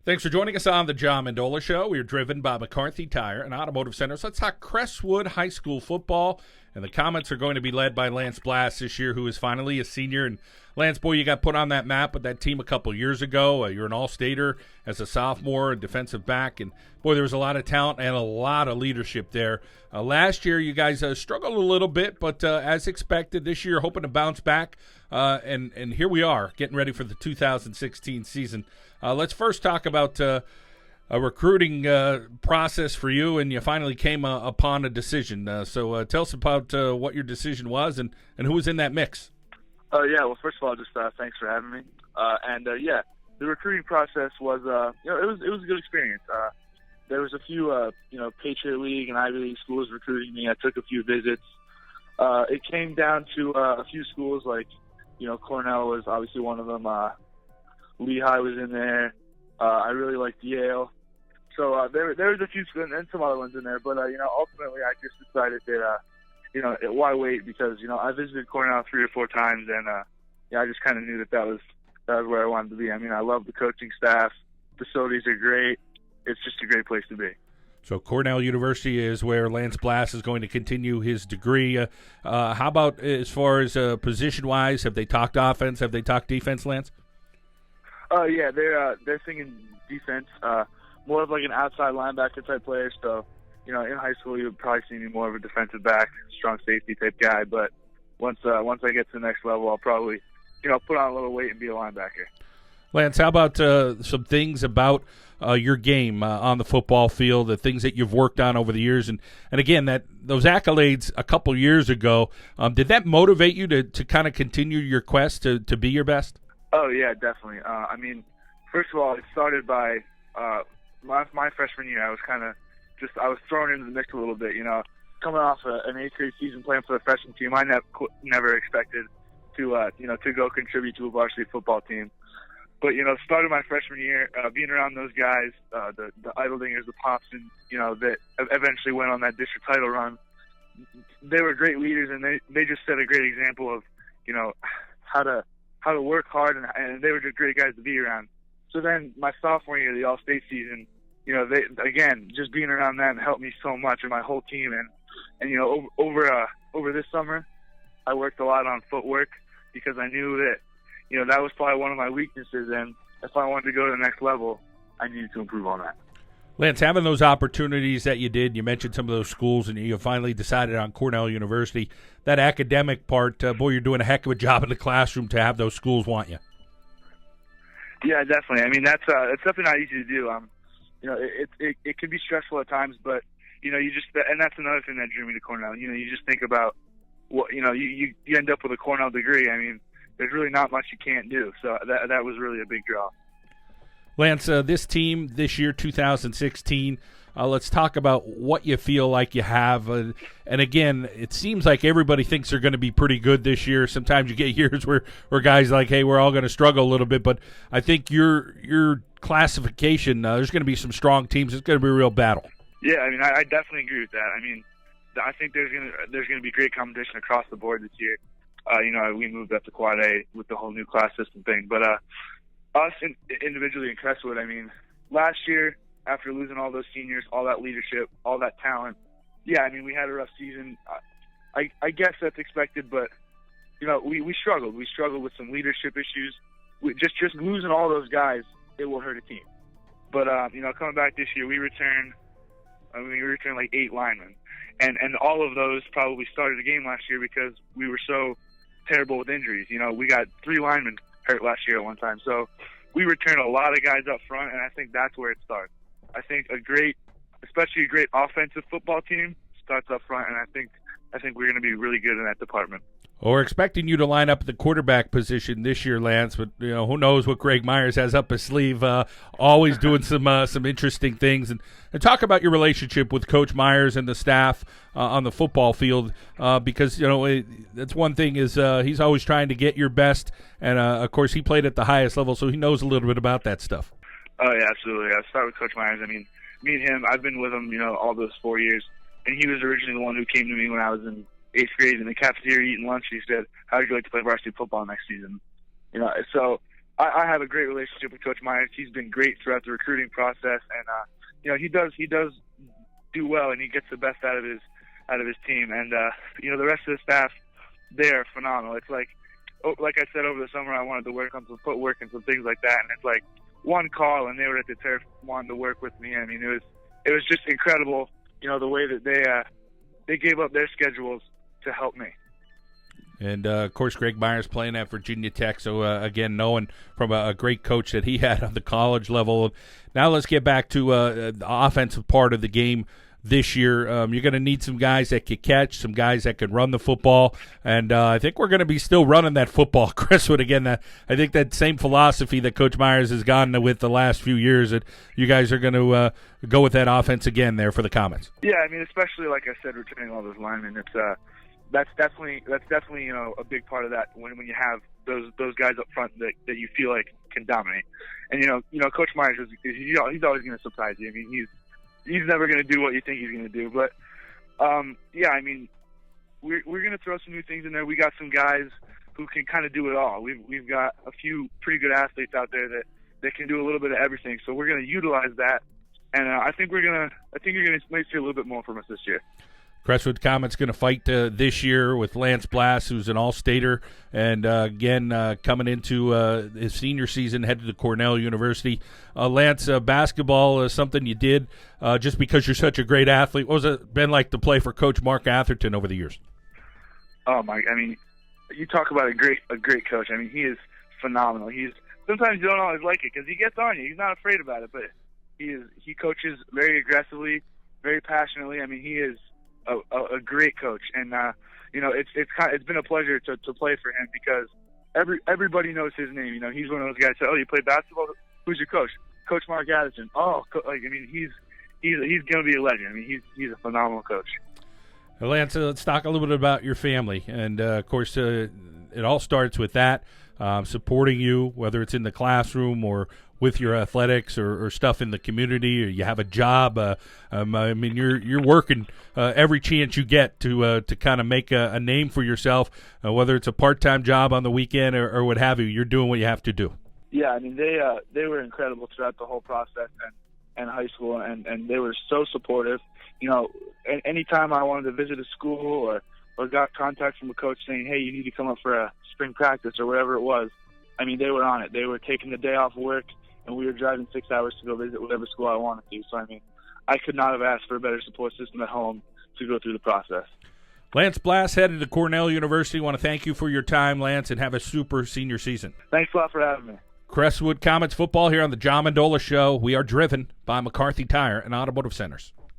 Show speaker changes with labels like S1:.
S1: Thanks for joining us on the John Mendola Show. We are driven by McCarthy Tire and Automotive Center. So let's talk Crestwood High School football. And the Comets are going to be led by Lance Blass this year, who is finally a senior. And Lance, boy, you got put on that map with that team a couple years ago. You're an all-stater as a sophomore, a defensive back. And, boy, there was a lot of talent and a lot of leadership there. Last year, you guys struggled a little bit, but as expected, this year, hoping to bounce back. And here we are, getting ready for the 2016 season. Let's first talk about a recruiting process for you, and you finally came upon a decision. So tell us about what your decision was and who was in that mix.
S2: Well, first of all, just thanks for having me. The recruiting process was, it was a good experience. There was a few, Patriot League and Ivy League schools recruiting me. I took a few visits. It came down to a few schools like, Cornell was obviously one of them. Lehigh was in there. I really liked Yale. So there was a few and some other ones in there. But, ultimately I just decided that, why wait? Because, I visited Cornell 3 or 4 times, and I just kind of knew that was where I wanted to be. I mean, I love the coaching staff. Facilities are great. It's just a great place to be.
S1: So Cornell University is where Lance Blass is going to continue his degree. How about as far as position-wise? Have they talked offense? Have they talked defense, Lance?
S2: They're thinking defense, more of like an outside linebacker type player. So, in high school you would probably see me more of a defensive back, strong safety type guy. But once I get to the next level, I'll probably, put on a little weight and be a linebacker.
S1: Lance, how about some things about your game on the football field, the things that you've worked on over the years, and again, those accolades a couple years ago, did that motivate you to kind of continue your quest to be your best?
S2: Oh, yeah, definitely. First of all, it started by my freshman year. I was I was thrown into the mix a little bit, coming off an 8th grade season playing for the freshman team. I never expected to go contribute to a varsity football team. But, started my freshman year, being around those guys, the Idledingers, the Popson, that eventually went on that district title run. They were great leaders, and they just set a great example of, how to work hard, and they were just great guys to be around. So then my sophomore year, the all-state season, just being around them helped me so much, and my whole team. And over this summer, I worked a lot on footwork because I knew that, that was probably one of my weaknesses, and if I wanted to go to the next level, I needed to improve on that.
S1: Lance, having those opportunities that you did, you mentioned some of those schools, and you finally decided on Cornell University. That academic part, boy, you're doing a heck of a job in the classroom to have those schools want you.
S2: Yeah, definitely. I mean, that's something not easy to do. It can be stressful at times, but and that's another thing that drew me to Cornell. You just think about what you end up with a Cornell degree. I mean, there's really not much you can't do. So that was really a big draw.
S1: Lance, this team this year, 2016, let's talk about what you feel like you have. And again, it seems like everybody thinks they're going to be pretty good this year. Sometimes you get years where guys are like, hey, we're all going to struggle a little bit. But I think your classification, there's going to be some strong teams. It's going to be a real battle.
S2: Yeah, I mean, I definitely agree with that. I mean, I think there's going to be great competition across the board this year. We moved up to Quad A with the whole new class system thing. But us individually in Crestwood, I mean, last year, after losing all those seniors, all that leadership, all that talent, yeah, I mean, we had a rough season. I guess that's expected, but, we struggled. We struggled with some leadership issues. Just losing all those guys, it will hurt a team. But, coming back this year, we returned like 8 linemen. And all of those probably started the game last year because we were so terrible with injuries. We got 3 linemen hurt last year at one time. So we returned a lot of guys up front, and I think that's where it starts. I think especially a great offensive football team starts up front, and I think we're going to be really good in that department.
S1: Well, we're expecting you to line up at the quarterback position this year, Lance, but who knows what Greg Myers has up his sleeve, always doing some interesting things. And talk about your relationship with Coach Myers and the staff on the football field, because that's one thing is he's always trying to get your best, and of course he played at the highest level, so he knows a little bit about that stuff.
S2: Oh, yeah, absolutely. I'll start with Coach Myers. I mean, me and him, I've been with him, all those 4 years, and he was originally the one who came to me when I was in 8th grade in the cafeteria eating lunch. He said, how would you like to play varsity football next season? So I have a great relationship with Coach Myers. He's been great throughout the recruiting process, and he does do well, and he gets the best out of his team. And the rest of the staff, they're phenomenal. It's like I said, over the summer I wanted to work on some footwork and some things like that, and it's like one call and they were at the turf wanting to work with me. I mean, it was just incredible, the way that they gave up their schedules to help me.
S1: And, of course, Greg Myers playing at Virginia Tech. So, again, knowing from a great coach that he had on the college level. Now let's get back to the offensive part of the game this year. You're going to need some guys that can catch, some guys that can run the football. And I think we're going to be still running that football, Crestwood. Again, I think that same philosophy that Coach Myers has gone with the last few years, that you guys are going to go with that offense again there for the Comets.
S2: Yeah, I mean, especially, like I said, returning all those linemen. That's definitely a big part of that when you have those guys up front that you feel like can dominate. And Coach Myers he's always going to surprise you. I mean, he's never going to do what you think he's going to do. But yeah, I mean, we're going to throw some new things in there. We got some guys who can kind of do it all. We've got a few pretty good athletes out there that can do a little bit of everything. So we're going to utilize that, and I think you're going to might see a little bit more from us this year.
S1: Crestwood Comets going to fight this year with Lance Blass, who's an all-stater, and again coming into his senior season, headed to Cornell University. Lance, basketball is something you did just because you're such a great athlete. What has it been like to play for Coach Mark Atherton over the years?
S2: Oh my! I mean, you talk about a great coach. I mean, he is phenomenal. Sometimes you don't always like it because he gets on you. He's not afraid about it, but he coaches very aggressively, very passionately. I mean, he is a great coach, and it's been a pleasure to play for him because everybody knows his name. He's one of those guys that say, "Oh, you play basketball? Who's your coach?" Coach Mark Atherton. Oh, he's going to be a legend. I mean, he's a phenomenal coach.
S1: Lance, let's talk a little bit about your family, and of course, it all starts with that supporting you, whether it's in the classroom or with your athletics or stuff in the community, or you have a job. I mean, you're working every chance you get to kind of make a name for yourself, whether it's a part-time job on the weekend or what have you. You're doing what you have to do.
S2: Yeah, I mean, they were incredible throughout the whole process and high school, and they were so supportive. Anytime I wanted to visit a school or got contact from a coach saying, "Hey, you need to come up for a spring practice," or whatever it was, I mean, they were on it. They were taking the day off work, and we were driving 6 hours to go visit whatever school I wanted to. So, I mean, I could not have asked for a better support system at home to go through the process.
S1: Lance Blass headed to Cornell University. I want to thank you for your time, Lance, and have a super senior season.
S2: Thanks a lot for having me.
S1: Crestwood Comets football here on the John Mendola Show. We are driven by McCarthy Tire and Automotive Centers.